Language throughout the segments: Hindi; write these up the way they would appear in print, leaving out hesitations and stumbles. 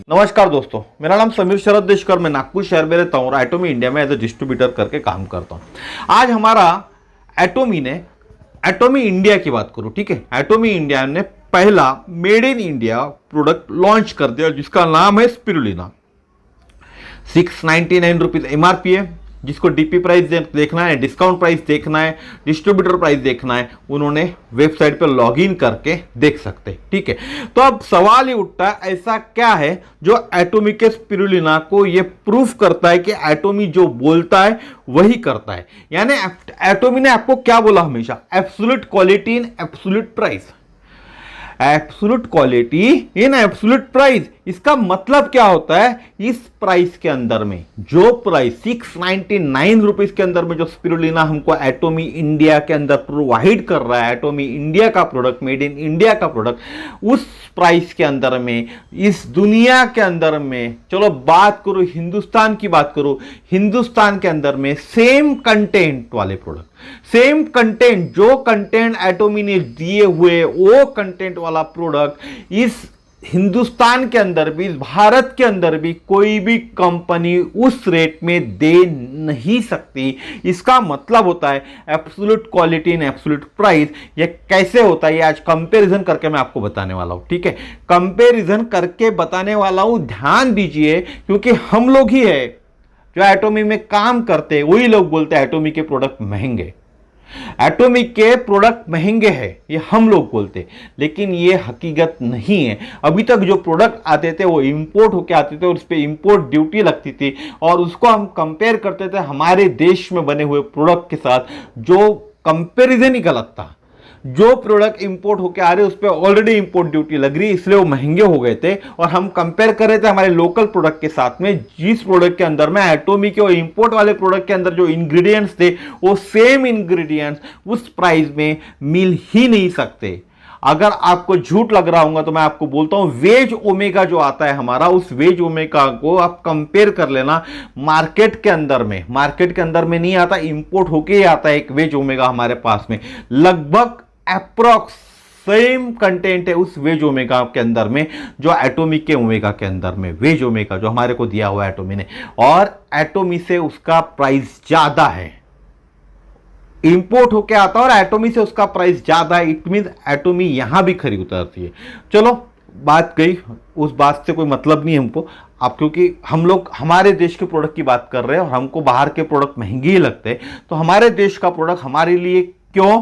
नमस्कार दोस्तों, मेरा नाम समीर शरद देशकर, मैं नागपुर शहर में रहता हूँ और एटोमी इंडिया में एज ए डिस्ट्रीब्यूटर करके काम करता हूँ। आज हमारा एटोमी इंडिया की बात करूँ, ठीक है। एटोमी इंडिया ने पहला made in India product launch कर दिया जिसका नाम है स्पिरुलिना। 699 रुपीज एमआरपी है। जिसको डीपी प्राइस देखना है, डिस्काउंट प्राइस देखना है, डिस्ट्रीब्यूटर प्राइस देखना है, उन्होंने वेबसाइट पर लॉग इन करके देख सकते हैं, ठीक है। तो अब सवाल ये उठता है, ऐसा क्या है जो एटोमी के स्पिरुलिना को ये प्रूफ करता है कि एटोमी जो बोलता है वही करता है। यानी एटोमी ने आपको क्या बोला हमेशा? Absolute quality in absolute price. Absolute quality in absolute price, इसका मतलब क्या होता है? इस प्राइस के अंदर में जो प्राइस 699 रुपीज के अंदर में जो स्पिरुलिना हमको एटोमी इंडिया के अंदर प्रोवाइड कर रहा है, एटोमी इंडिया का प्रोडक्ट, मेड इन इंडिया का प्रोडक्ट, उस प्राइस के अंदर में इस दुनिया के अंदर में, चलो बात करो हिंदुस्तान की, बात करो हिंदुस्तान के अंदर में सेम कंटेंट वाले प्रोडक्ट, सेम कंटेंट, जो कंटेंट एटोमी ने दिए हुए वो कंटेंट वाला प्रोडक्ट इस हिंदुस्तान के अंदर भी, भारत के अंदर भी कोई भी कंपनी उस रेट में दे नहीं सकती। इसका मतलब होता है absolute quality in absolute price. ये कैसे होता है, ये आज कंपैरिजन करके मैं आपको बताने वाला हूं, ठीक है। कंपैरिजन करके बताने वाला हूं, ध्यान दीजिए, क्योंकि हम लोग ही है जो एटोमी में काम करते हैं, वही लोग बोलते हैं एटोमी के प्रोडक्ट महंगे, एटोमी के प्रोडक्ट महंगे हैं, ये हम लोग बोलते, लेकिन ये हकीकत नहीं है। अभी तक जो प्रोडक्ट आते थे वो इंपोर्ट होके आते थे और उस पर इंपोर्ट ड्यूटी लगती थी और उसको हम कंपेयर करते थे हमारे देश में बने हुए प्रोडक्ट के साथ, जो कंपैरिजन ही गलत था। जो प्रोडक्ट इंपोर्ट होके आ रहे उस पर ऑलरेडी इंपोर्ट ड्यूटी लग रही, इसलिए वो महंगे हो गए थे और हम कंपेयर कर रहे थे हमारे लोकल प्रोडक्ट के साथ में, जिस प्रोडक्ट के अंदर में एटोमी के और इंपोर्ट वाले प्रोडक्ट के अंदर जो इंग्रेडिएंट्स थे वो सेम इंग्रेडिएंट्स उस प्राइस में मिल ही नहीं सकते। अगर आपको झूठ लग रहा होगा तो मैं आपको बोलता हूं, वेज ओमेगा जो आता है हमारा, उस वेज ओमेगा को आप कंपेयर कर लेना मार्केट के अंदर में। मार्केट के अंदर में नहीं आता, इंपोर्ट होके ही आता है एक वेज ओमेगा हमारे पास में। लगभग अप्रोक्स सेम कंटेंट है उस वेज ओमेगा के अंदर में जो एटोमी के ओमेगा के अंदर में। वेज ओमेगा जो हमारे को दिया हुआ है एटोमी ने, और एटोमी से उसका प्राइस ज्यादा है। इंपोर्ट होके आता है और एटोमी से उसका प्राइस ज्यादा है, इट मीन एटोमी यहां भी खरी उतरती है। चलो बात गई, उस बात से कोई मतलब नहीं है हमको अब, क्योंकि हम लोग हमारे देश के प्रोडक्ट की बात कर रहे हैं और हमको बाहर के प्रोडक्ट महंगे ही लगते हैं, तो हमारे देश का प्रोडक्ट हमारे लिए क्यों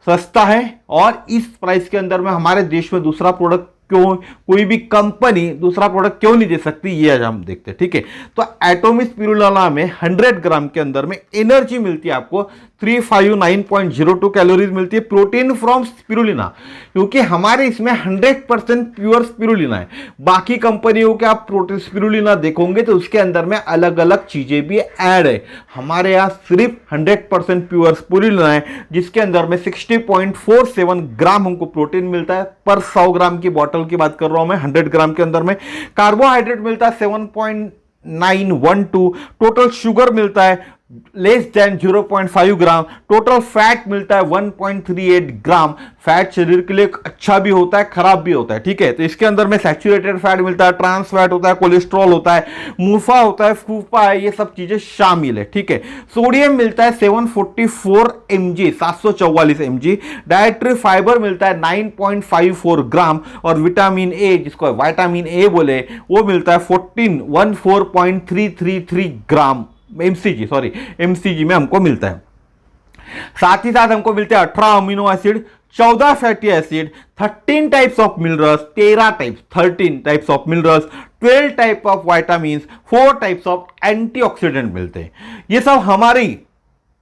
सस्ता है और इस प्राइस के अंदर में हमारे देश में दूसरा प्रोडक्ट क्यों, कोई भी कंपनी दूसरा प्रोडक्ट क्यों नहीं दे सकती, ये आज हम देखते हैं, ठीक है। तो एटोमी स्पिरुलिना में 100 ग्राम के अंदर में एनर्जी मिलती है आपको 359.02 कैलोरीज मिलती है, प्रोटीन फ्रॉम स्पिरुलिना, क्योंकि हमारे इसमें 100% प्योर स्पिरुलिना है। बाकी कंपनियों के आप प्रोटीन स्पिरुलिना देखोगे तो उसके अंदर में अलग अलग चीजें भी ऐड है, हमारे यहाँ सिर्फ 100% प्योर स्पिरुलिना है, जिसके अंदर में 60.47 ग्राम हमको प्रोटीन मिलता है पर 100 ग्राम की बॉटल की बात कर रहा हूं मैं। 100 ग्राम के अंदर में कार्बोहाइड्रेट मिलता है 7.912, टोटल शुगर मिलता है लेस देन 0.5 ग्राम, टोटल फैट मिलता है 1.38 ग्राम। फैट शरीर के लिए अच्छा भी होता है, खराब भी होता है, ठीक है। तो इसके अंदर में सैचुरेटेड फैट मिलता है, ट्रांस फैट होता है, कोलेस्ट्रॉल होता है, मुफा होता है, फूफा है, ये सब चीजें शामिल है, ठीक है। सोडियम मिलता है 744 mg, 744 mg। डाइटरी फाइबर मिलता है 9.54 ग्राम और विटामिन ए, जिसको विटामिन ए बोले, वो मिलता है 14.333 ग्राम एमसीजी में हमको मिलता है। साथ ही साथ हमको मिलते हैं 18 amino acid, 14 fatty acid, 13 types of minerals, 13 types of minerals, 12 type of vitamin, 4 types of antioxidant मिलते हैं। ये सब हमारी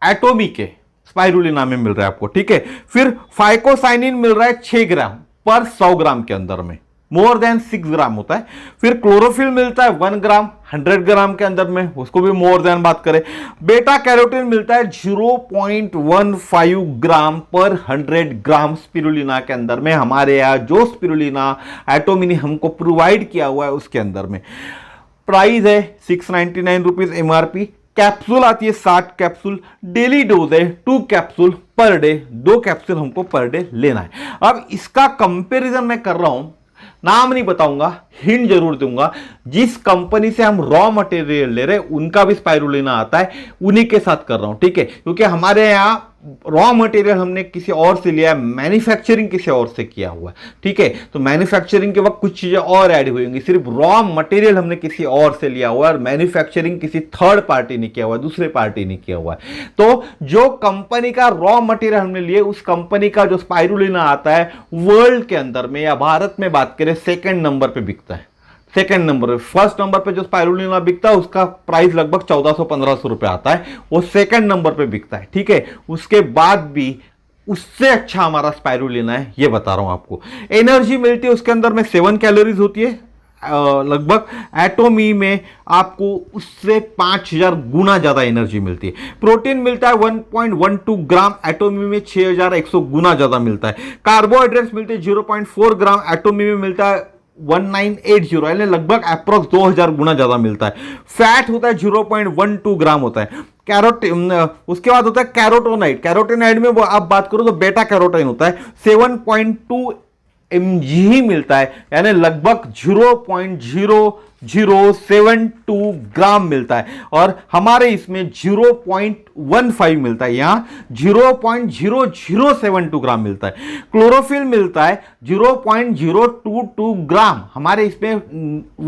एटोमी के स्पाइरुलिना में मिल रहा है आपको, ठीक है। फिर फाइकोसाइनिन मिल रहा है 6 ग्राम पर 100 ग्राम के अंदर में, मोर देन 6 ग्राम होता है। फिर क्लोरोफिल मिलता है 1 ग्राम 100 ग्राम के अंदर में, उसको भी मोर देन बात करें। बेटा कैरोटीन मिलता है 0.15 ग्राम पर 100 ग्राम स्पिरुलिना के अंदर में। हमारे यहाँ जो स्पिरुलिना एटोमी ने हमको प्रोवाइड किया हुआ है उसके अंदर में प्राइस है 699 रुपीज एमआरपी। कैप्सूल आती है 60 कैप्सूल, डेली डोज है 2 कैप्सूल पर डे, 2 कैप्सूल हमको पर डे लेना है। अब इसका कंपैरिजन मैं कर रहा हूं, नाम नहीं बताऊंगा, हिंट जरूर दूंगा, जिस कंपनी से हम रॉ मटेरियल ले रहे हैं उनका भी स्पाइरुलिना आता है, उन्हीं के साथ कर रहा हूं, ठीक है। क्योंकि हमारे यहां रॉ मटेरियल हमने किसी और से लिया है, मैन्युफैक्चरिंग किसी और से किया हुआ है, ठीक है। तो मैन्युफैक्चरिंग के वक्त कुछ चीजें और ऐड हुई होंगी, सिर्फ रॉ मटेरियल हमने किसी और से लिया हुआ है और मैन्युफैक्चरिंग किसी थर्ड पार्टी ने किया हुआ है, दूसरे पार्टी ने किया हुआ है। तो जो कंपनी का रॉ मटेरियल हमने लिए, उस कंपनी का जो स्पाइरुलिना आता है वर्ल्ड के अंदर में या भारत में बात करें सेकेंड नंबर पर बिकता है। सेकेंड नंबर पे, फर्स्ट नंबर पे जो स्पाइरुलिना बिकता है उसका प्राइस लगभग 1400-1500 रुपए आता है, वो सेकेंड नंबर पे बिकता है, ठीक है। उसके बाद भी उससे अच्छा हमारा स्पाइरुलिना है, ये बता रहा हूं आपको। एनर्जी मिलती है उसके अंदर में 7 कैलोरीज होती है लगभग। एटोमी में आपको उससे 5000 गुना ज्यादा एनर्जी मिलती है। प्रोटीन मिलता है 1.12 ग्राम, एटोमी में 6100 गुना ज्यादा मिलता है। कार्बोहाइड्रेट्स मिलते हैं 0.4 ग्राम, एटोमी में मिलता है 1980, यानी लगभग अप्रोक्स 2000 गुना ज्यादा मिलता है। फैट होता है 0.12 ग्राम होता है। उसके बाद होता है कैरोटोनाइड। कैरोटोनाइड में आप बात करो तो बेटा कैरोटीन होता है, 7.2 mg ही मिलता है, यानी लगभग 0.0072 ग्राम मिलता है। और हमारे इसमें 0.15 मिलता है, यहां 0.0072 ग्राम मिलता है। क्लोरोफिल मिलता है 0.022 ग्राम, हमारे इसमें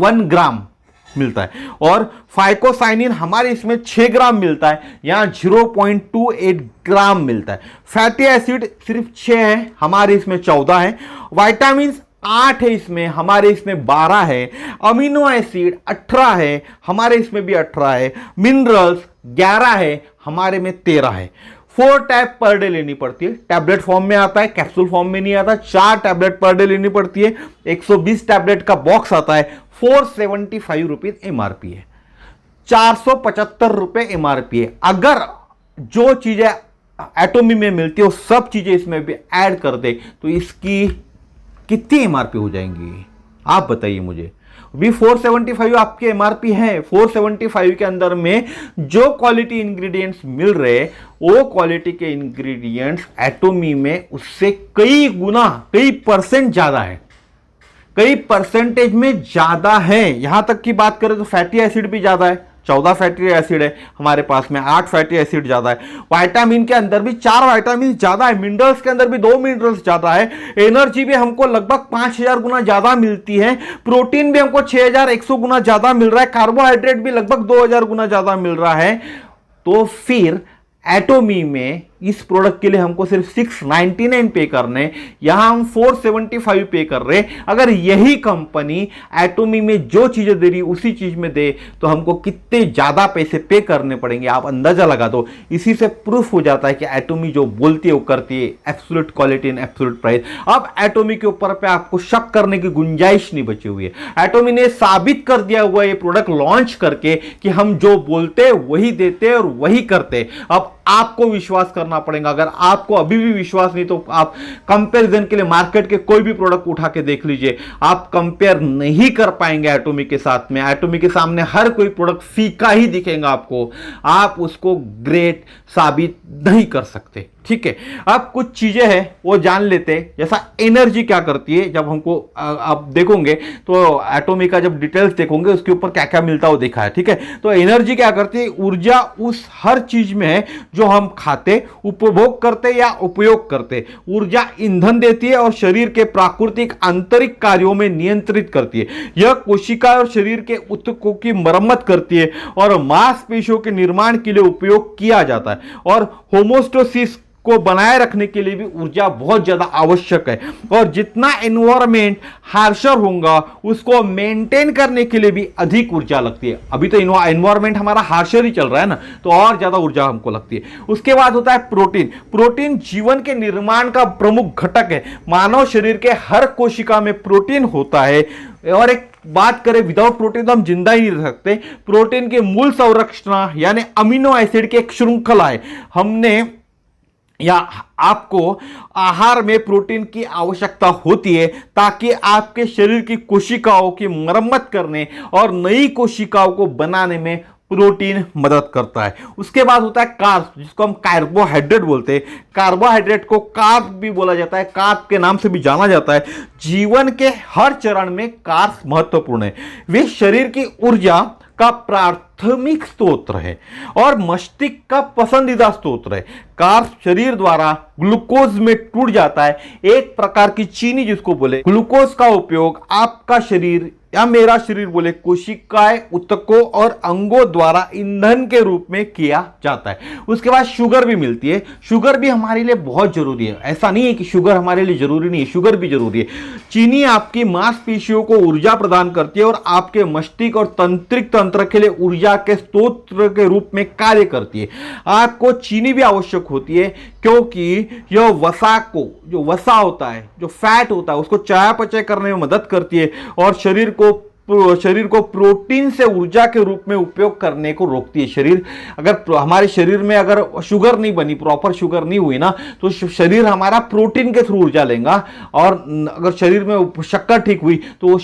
1 ग्राम मिलता है। और फाइकोसाइनिन हमारे इसमें 6 ग्राम मिलता है, यहां 0.28 ग्राम मिलता है। फैटी एसिड सिर्फ 6 है, हमारे इसमें 14 है। विटामिन 8 है इसमें, हमारे इसमें 12 है। अमीनो एसिड 18 है, हमारे इसमें भी 18 है। मिनरल्स 11 है, हमारे में 13 है। 4 टैब पर डे लेनी पड़ती है, टैबलेट फॉर्म में आता है, कैप्सूल फॉर्म में नहीं आता। 4 टैबलेट पर डे लेनी पड़ती है। 120 टैबलेट का बॉक्स आता है। 475 रुपीज एमआरपी है, 475 रुपए एमआरपी है। अगर जो चीजें एटोमी में मिलती है वो सब चीजें इसमें भी ऐड कर दे तो इसकी कितनी एमआरपी हो जाएंगी, आप बताइए मुझे। भी 475 आपके एमआरपी है। 475 के अंदर में जो क्वालिटी इंग्रेडिएंट्स मिल रहे, वो क्वालिटी के इंग्रेडिएंट्स एटोमी में उससे कई गुना, कई परसेंट ज्यादा है, कई परसेंटेज में ज्यादा है। यहां तक की बात करें तो फैटी एसिड भी ज्यादा है, 14 फैटी एसिड है हमारे पास में, 8 फैटी एसिड ज्यादा है। विटामिन के अंदर भी 4 विटामिन ज्यादा है, मिनरल्स के अंदर भी 2 मिनरल्स ज्यादा है। एनर्जी भी हमको लगभग 5000 गुना ज्यादा मिलती है। प्रोटीन भी हमको 6100 गुना ज्यादा मिल रहा है। कार्बोहाइड्रेट भी लगभग 2000 गुना ज्यादा मिल रहा है। तो फिर एटोमी में इस प्रोडक्ट के लिए हमको सिर्फ 699 पे करने, यहां हम 475 पे कर रहे। अगर यही कंपनी एटोमी में जो चीजें दे रही उसी चीज में दे तो हमको कितने ज्यादा पैसे पे करने पड़ेंगे, आप अंदाजा लगा दो। इसी से प्रूफ हो जाता है कि एटोमी जो बोलती है वो करती है, absolute quality and absolute price. अब एटोमी के ऊपर पे आपको शक करने की गुंजाइश नहीं बची हुई है। एटोमी ने साबित कर दिया हुआ ये प्रोडक्ट लॉन्च करके कि हम जो बोलते वही देते और वही करते। अब आपको विश्वास करना पड़ेगा। अगर आपको अभी भी विश्वास नहीं तो आप कंपैरिजन के लिए मार्केट के कोई भी प्रोडक्ट उठा के देख लीजिए, आप कंपेयर नहीं कर पाएंगे एटोमी के साथ में। एटोमी के सामने हर कोई प्रोडक्ट फीका ही दिखेगा आपको, आप उसको ग्रेट साबित नहीं कर सकते, ठीक है। अब कुछ चीजें हैं वो जान लेते हैं, जैसा एनर्जी क्या करती है। जब हमको आप देखोगे तो एटोमी का जब डिटेल्स देखोगे उसके ऊपर क्या क्या मिलता है वो देखा है, ठीक है। तो एनर्जी क्या करती है, ऊर्जा उस हर चीज में है जो हम खाते, उपभोग करते या उपयोग करते। ऊर्जा ईंधन देती है और शरीर के प्राकृतिक आंतरिक कार्यों में नियंत्रित करती है। यह कोशिका और शरीर के ऊतकों की मरम्मत करती है और मांसपेशियों के निर्माण के लिए उपयोग किया जाता है। और होमोस्टेसिस को बनाए रखने के लिए भी ऊर्जा बहुत ज्यादा आवश्यक है। और जितना एनवायरमेंट हार्शर होगा उसको मेंटेन करने के लिए भी अधिक ऊर्जा लगती है। अभी तो एनवायरमेंट हमारा हार्शर ही चल रहा है ना, तो और ज्यादा ऊर्जा हमको लगती है। उसके बाद होता है प्रोटीन। प्रोटीन जीवन के निर्माण का प्रमुख घटक है। मानव शरीर के हर कोशिका में प्रोटीन होता है। और एक बात करें, विदाउट प्रोटीन तो हम जिंदा ही नहीं रह सकते। प्रोटीन की मूल संरचना यानी अमीनो एसिड की एक श्रृंखला है। हमने या आपको आहार में प्रोटीन की आवश्यकता होती है ताकि आपके शरीर की कोशिकाओं की मरम्मत करने और नई कोशिकाओं को बनाने में प्रोटीन मदद करता है। उसके बाद होता है कार्ब्स, जिसको हम कार्बोहाइड्रेट बोलते हैं। कार्बोहाइड्रेट को कार्ब भी बोला जाता है, कार्ब के नाम से भी जाना जाता है। जीवन के हर चरण में कार्ब्स महत्वपूर्ण है। वे शरीर की ऊर्जा का प्राथमिक स्रोत है और मस्तिष्क का पसंदीदा स्रोत है। कार्ब्स शरीर द्वारा ग्लूकोज में टूट जाता है, एक प्रकार की चीनी जिसको बोले। ग्लूकोज का उपयोग आपका शरीर या मेरा शरीर बोले कोशिकाएं, ऊतकों और अंगों द्वारा ईंधन के रूप में किया जाता है। उसके बाद शुगर भी मिलती है। शुगर भी हमारे लिए बहुत जरूरी है। ऐसा नहीं है कि शुगर हमारे लिए जरूरी नहीं है, शुगर भी जरूरी है। चीनी आपकी मांसपेशियों को ऊर्जा प्रदान करती है और आपके मस्तिष्क और तंत्रिक तंत्र के लिए ऊर्जा के स्रोत के रूप में कार्य करती है। आपको चीनी भी आवश्यक होती है क्योंकि यह वसा को, जो वसा होता है, जो फैट होता है, उसको चयापचय करने में मदद करती है और शरीर को प्रोटीन से ऊर्जा के रूप में उपयोग करने को रोकती है। शरीर अगर हमारे शरीर में अगर शुगर नहीं बनी, प्रॉपर शुगर नहीं हुई ना, तो शरीर हमारा प्रोटीन के थ्रू ऊर्जा लेगा और अगर शरीर में शक्कर ठीक हुई तो वो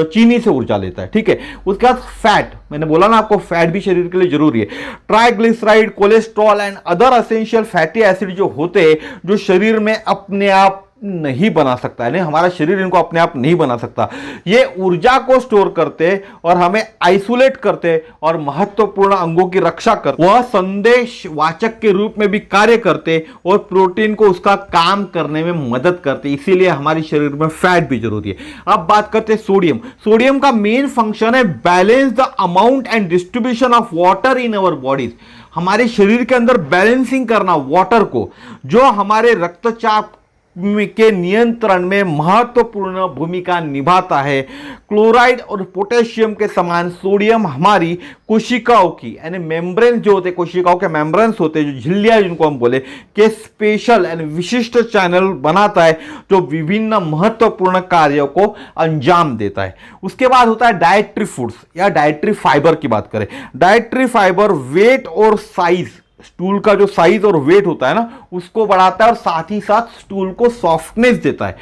चीनी से ऊर्जा लेता है। ठीक है। उसके बाद फैट, मैंने बोला ना आपको, फैट भी शरीर के लिए जरूरी है। Triglyceride, cholesterol and other essential fatty acid जो होते हैं, जो शरीर में अपने आप नहीं बना सकता है, नहीं, हमारा शरीर इनको अपने आप नहीं बना सकता। ये ऊर्जा को स्टोर करते और हमें आइसोलेट करते और महत्वपूर्ण अंगों की रक्षा करते। वह संदेश वाचक के रूप में भी कार्य करते और प्रोटीन को उसका काम करने में मदद करते। इसीलिए हमारे शरीर में फैट भी जरूरी है। अब बात करते हैं सोडियम। सोडियम का मेन फंक्शन है balance the amount and distribution of water in our bodies. हमारे शरीर के अंदर बैलेंसिंग करना वाटर को, जो हमारे रक्तचाप के नियंत्रण में महत्वपूर्ण भूमिका निभाता है। क्लोराइड और पोटेशियम के समान सोडियम हमारी कोशिकाओं की, यानी मेम्ब्रेन जो होते, कोशिकाओं के मेम्ब्रेन्स होते हैं, जो झिल्लियां जिनको हम बोले, के स्पेशल एंड विशिष्ट चैनल बनाता है जो विभिन्न महत्वपूर्ण कार्यों को अंजाम देता है। उसके बाद होता है डाइटरी फूड्स या डाइटरी फाइबर की बात करें। डाइटरी फाइबर वेट और साइज, स्टूल का जो साइज और वेट होता है ना, उसको बढ़ाता है और साथ ही साथ स्टूल को सॉफ्टनेस देता है।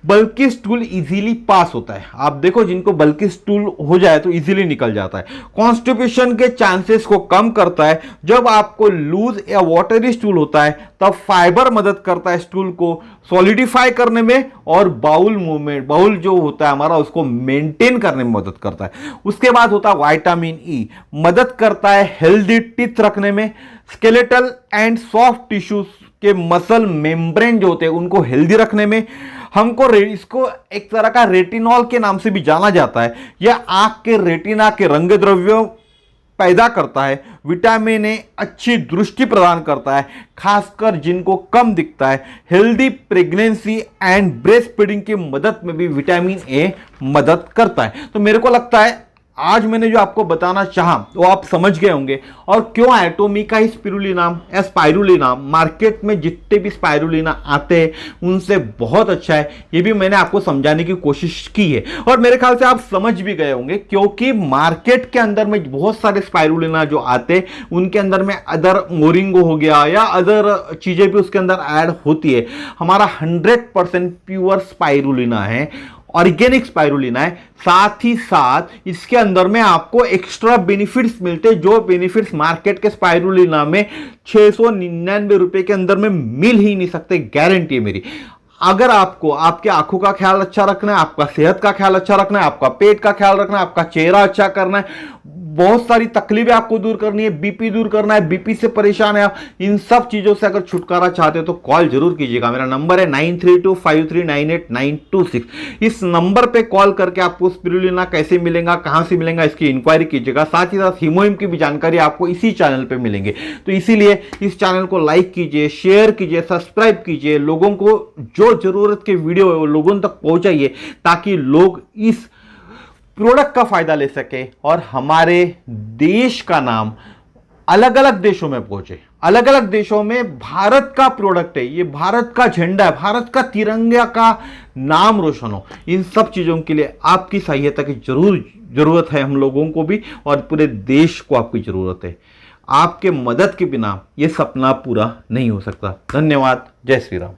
बल्कि स्टूल इजीली पास होता है। आप देखो जिनको बल्कि स्टूल हो जाए तो इजीली निकल जाता है। कॉन्स्टिपेशन के चांसेस को कम करता है। जब आपको लूज या वाटरी स्टूल होता है तब फाइबर मदद करता है स्टूल को सॉलिडिफाई करने में और बाउल मूवमेंट, बाउल जो होता है हमारा, उसको मेंटेन करने में मदद करता है। उसके बाद होता है विटामिन ई, मदद करता है हेल्दी टीथ रखने में। स्केलेटल एंड सॉफ्ट टिश्यूज के मसल मेम्ब्रेन जो होते हैं उनको हेल्दी रखने में। हमको इसको एक तरह का रेटिनॉल के नाम से भी जाना जाता है। यह आंख के रेटिना के रंग द्रव्यों पैदा करता है। विटामिन ए अच्छी दृष्टि प्रदान करता है, खासकर जिनको कम दिखता है। Healthy pregnancy and breast feeding की मदद में भी विटामिन ए मदद करता है। तो मेरे को लगता है आज मैंने जो आपको बताना चाहा वो आप समझ गए होंगे। और क्यों एटोमिका ही स्पिरुलिना या स्पाइरुलिना, मार्केट में जितने भी स्पाइरुलिना आते हैं उनसे बहुत अच्छा है, ये भी मैंने आपको समझाने की कोशिश की है। और मेरे ख्याल से आप समझ भी गए होंगे, क्योंकि मार्केट के अंदर में बहुत सारे स्पाइरुलिना जो आते हैं उनके अंदर में अदर मोरिंगो हो गया या अदर चीजें भी उसके अंदर ऐड होती है। हमारा 100% प्योर स्पाइरुलिना है, ऑर्गेनिक स्पाइरुलिना है। साथ ही साथ इसके अंदर में आपको एक्स्ट्रा बेनिफिट्स मिलते हैं, जो बेनिफिट्स मार्केट के स्पाइरुलिना में 699 रुपए के अंदर में मिल ही नहीं सकते, गारंटी है मेरी। अगर आपको आपके आंखों का ख्याल अच्छा रखना है, आपका सेहत का ख्याल अच्छा रखना है, आपका पेट का ख्याल रखना है, आपका चेहरा अच्छा करना है, बहुत सारी तकलीफें आपको दूर करनी है, बीपी दूर करना है, बीपी से परेशान है आप, इन सब चीजों से अगर छुटकारा चाहते हो तो कॉल जरूर कीजिएगा। मेरा नंबर है 9325398926। इस नंबर पे कॉल करके आपको स्पिरुलिना कैसे मिलेगा, कहां से मिलेगा, इसकी इंक्वायरी कीजिएगा। साथ ही साथ हीमोहिम की भी जानकारी आपको इसी चैनल पे मिलेंगे। तो इसीलिए इस चैनल को लाइक कीजिए, शेयर कीजिए, सब्सक्राइब कीजिए। लोगों को जो जरूरत के वीडियो है वो लोगों तक पहुंचाइए, ताकि लोग इस प्रोडक्ट का फायदा ले सके और हमारे देश का नाम अलग अलग देशों में पहुंचे। अलग अलग देशों में भारत का प्रोडक्ट है, ये भारत का झंडा है, भारत का तिरंगा का नाम रोशन हो। इन सब चीजों के लिए आपकी सहायता की जरूरत है, हम लोगों को भी, और पूरे देश को आपकी जरूरत है। आपके मदद के बिना यह सपना पूरा नहीं हो सकता। धन्यवाद। जय श्री राम।